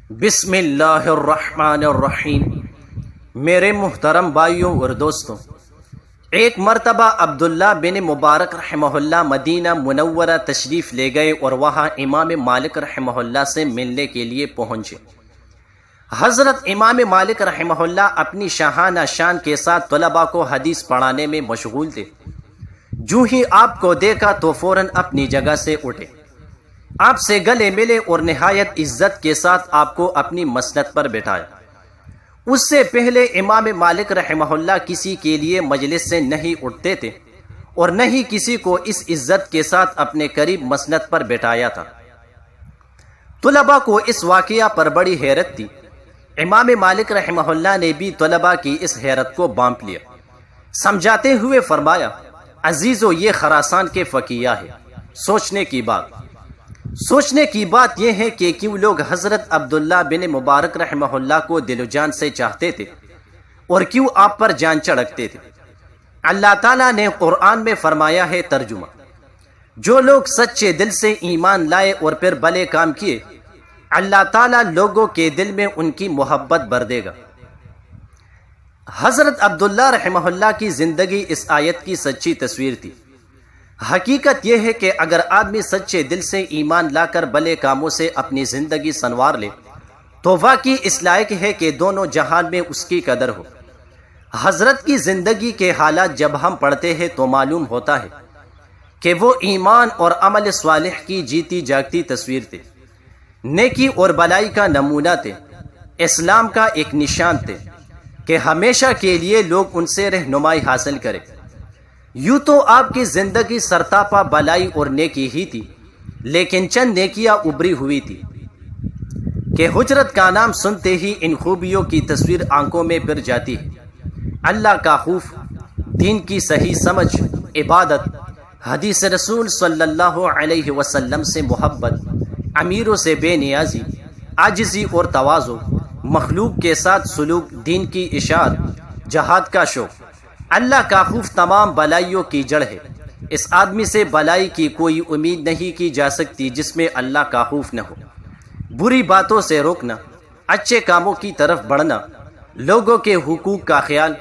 بسم اللہ الرحمن الرحیم۔ میرے محترم بھائیوں اور دوستوں، ایک مرتبہ عبداللہ بن مبارک رحمہ اللہ مدینہ منورہ تشریف لے گئے اور وہاں امام مالک رحمہ اللہ سے ملنے کے لیے پہنچے۔ حضرت امام مالک رحمہ اللہ اپنی شاہانہ شان کے ساتھ طلباء کو حدیث پڑھانے میں مشغول تھے۔ جو ہی آپ کو دیکھا تو فوراً اپنی جگہ سے اٹھے، آپ سے گلے ملے اور نہایت عزت کے ساتھ آپ کو اپنی مسند پر بٹھایا۔ اس سے پہلے امام مالک رحمہ اللہ کسی کے لیے مجلس سے نہیں اٹھتے تھے اور نہ ہی کسی کو اس عزت کے ساتھ اپنے قریب مسند پر بٹھایا تھا۔ طلباء کو اس واقعہ پر بڑی حیرت تھی۔ امام مالک رحمہ اللہ نے بھی طلباء کی اس حیرت کو بانپ لیا، سمجھاتے ہوئے فرمایا، عزیزو، یہ خراسان کے فقیہ ہے۔ سوچنے کی بات یہ ہے کہ کیوں لوگ حضرت عبداللہ بن مبارک رحمہ اللہ کو دل و جان سے چاہتے تھے اور کیوں آپ پر جان چڑھکتے تھے۔ اللہ تعالیٰ نے قرآن میں فرمایا ہے، ترجمہ، جو لوگ سچے دل سے ایمان لائے اور پھر بھلے کام کیے، اللہ تعالیٰ لوگوں کے دل میں ان کی محبت بھر دے گا۔ حضرت عبداللہ رحمہ اللہ کی زندگی اس آیت کی سچی تصویر تھی۔ حقیقت یہ ہے کہ اگر آدمی سچے دل سے ایمان لا کر بھلے کاموں سے اپنی زندگی سنوار لے تو واقعی اس لائق ہے کہ دونوں جہان میں اس کی قدر ہو۔ حضرت کی زندگی کے حالات جب ہم پڑھتے ہیں تو معلوم ہوتا ہے کہ وہ ایمان اور عمل صالح کی جیتی جاگتی تصویر تھے، نیکی اور بلائی کا نمونہ تھے، اسلام کا ایک نشان تھے کہ ہمیشہ کے لیے لوگ ان سے رہنمائی حاصل کریں۔ یوں تو آپ کی زندگی سرتاپا بلائی اور نیکی ہی تھی، لیکن چند نیکیاں ابری ہوئی تھی کہ حجرت کا نام سنتے ہی ان خوبیوں کی تصویر آنکھوں میں پھر جاتی ہے۔ اللہ کا خوف، دین کی صحیح سمجھ، عبادت، حدیث رسول صلی اللہ علیہ وسلم سے محبت، امیروں سے بے نیازی، عاجزی اور تواضع، مخلوق کے ساتھ سلوک، دین کی اشاعت، جہاد کا شوق۔ اللہ کا خوف تمام بلائیوں کی جڑ ہے۔ اس آدمی سے بلائی کی کوئی امید نہیں کی جا سکتی جس میں اللہ کا خوف نہ ہو۔ بری باتوں سے روکنا، اچھے کاموں کی طرف بڑھنا، لوگوں کے حقوق کا خیال،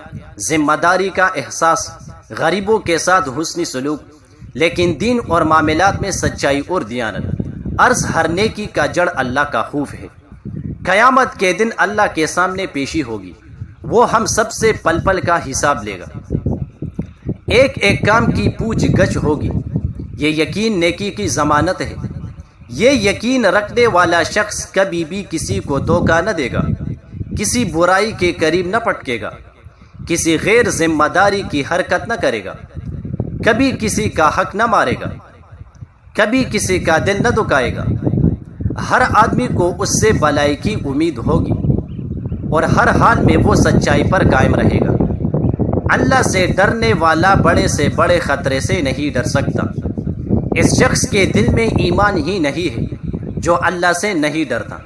ذمہ داری کا احساس، غریبوں کے ساتھ حسنی سلوک، لیکن دین اور معاملات میں سچائی اور دیانت۔ عرض ہر نیکی کا جڑ اللہ کا خوف ہے۔ قیامت کے دن اللہ کے سامنے پیشی ہوگی، وہ ہم سب سے پل پل کا حساب لے گا، ایک ایک کام کی پوچھ گچھ ہوگی۔ یہ یقین نیکی کی ضمانت ہے۔ یہ یقین رکھنے والا شخص کبھی بھی کسی کو دھوکہ نہ دے گا، کسی برائی کے قریب نہ پٹکے گا، کسی غیر ذمہ داری کی حرکت نہ کرے گا، کبھی کسی کا حق نہ مارے گا، کبھی کسی کا دل نہ دکھائے گا۔ ہر آدمی کو اس سے بھلائی کی امید ہوگی اور ہر حال میں وہ سچائی پر قائم رہے گا۔ اللہ سے ڈرنے والا بڑے سے بڑے خطرے سے نہیں ڈر سکتا۔ اس شخص کے دل میں ایمان ہی نہیں ہے جو اللہ سے نہیں ڈرتا۔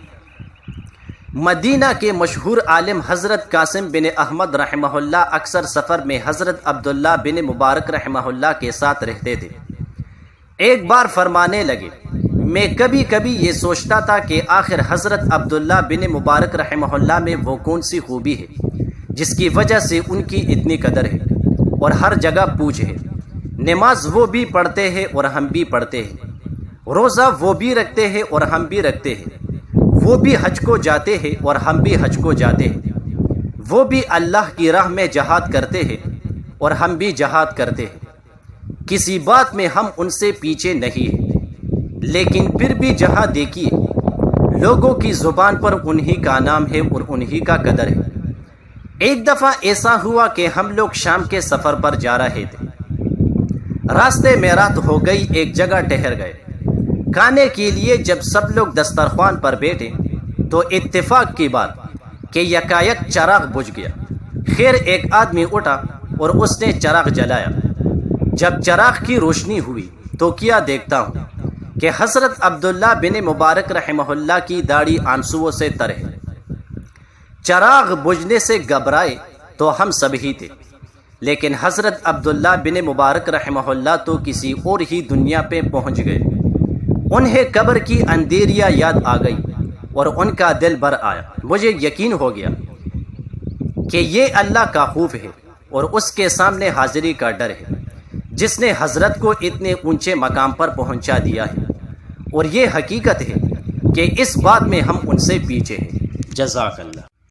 مدینہ کے مشہور عالم حضرت قاسم بن احمد رحمہ اللہ اکثر سفر میں حضرت عبداللہ بن مبارک رحمہ اللہ کے ساتھ رہتے تھے۔ ایک بار فرمانے لگے، میں کبھی کبھی یہ سوچتا تھا کہ آخر حضرت عبداللہ بن مبارک رحمہ اللہ میں وہ کون سی خوبی ہے جس کی وجہ سے ان کی اتنی قدر ہے اور ہر جگہ پوچھ ہے۔ نماز وہ بھی پڑھتے ہیں اور ہم بھی پڑھتے ہیں، روزہ وہ بھی رکھتے ہیں اور ہم بھی رکھتے ہیں، وہ بھی حج کو جاتے ہیں اور ہم بھی حج کو جاتے ہیں، وہ بھی اللہ کی راہ میں جہاد کرتے ہیں اور ہم بھی جہاد کرتے ہیں۔ کسی بات میں ہم ان سے پیچھے نہیں ہیں، لیکن پھر بھی جہاں دیکھیے لوگوں کی زبان پر انہی کا نام ہے اور انہی کا قدر ہے۔ ایک دفعہ ایسا ہوا کہ ہم لوگ شام کے سفر پر جا رہے تھے۔ راستے میں رات ہو گئی، ایک جگہ ٹھہر گئے کھانے کے لیے۔ جب سب لوگ دسترخوان پر بیٹھے تو اتفاق کی بات کہ یکایک چراغ بجھ گیا۔ خیر، ایک آدمی اٹھا اور اس نے چراغ جلایا۔ جب چراغ کی روشنی ہوئی تو کیا دیکھتا ہوں کہ حضرت عبداللہ بن مبارک رحمہ اللہ کی داڑھی آنسوؤں سے تر ہے۔ چراغ بجھنے سے گھبرائے تو ہم سب ہی تھے، لیکن حضرت عبداللہ بن مبارک رحمہ اللہ تو کسی اور ہی دنیا پہ پہنچ گئے۔ انہیں قبر کی اندھیریاں یاد آ گئی اور ان کا دل بھر آیا۔ مجھے یقین ہو گیا کہ یہ اللہ کا خوف ہے اور اس کے سامنے حاضری کا ڈر ہے، جس نے حضرت کو اتنے اونچے مقام پر پہنچا دیا ہے، اور یہ حقیقت ہے کہ اس بات میں ہم ان سے پیچھے ہیں۔ جزاک اللہ۔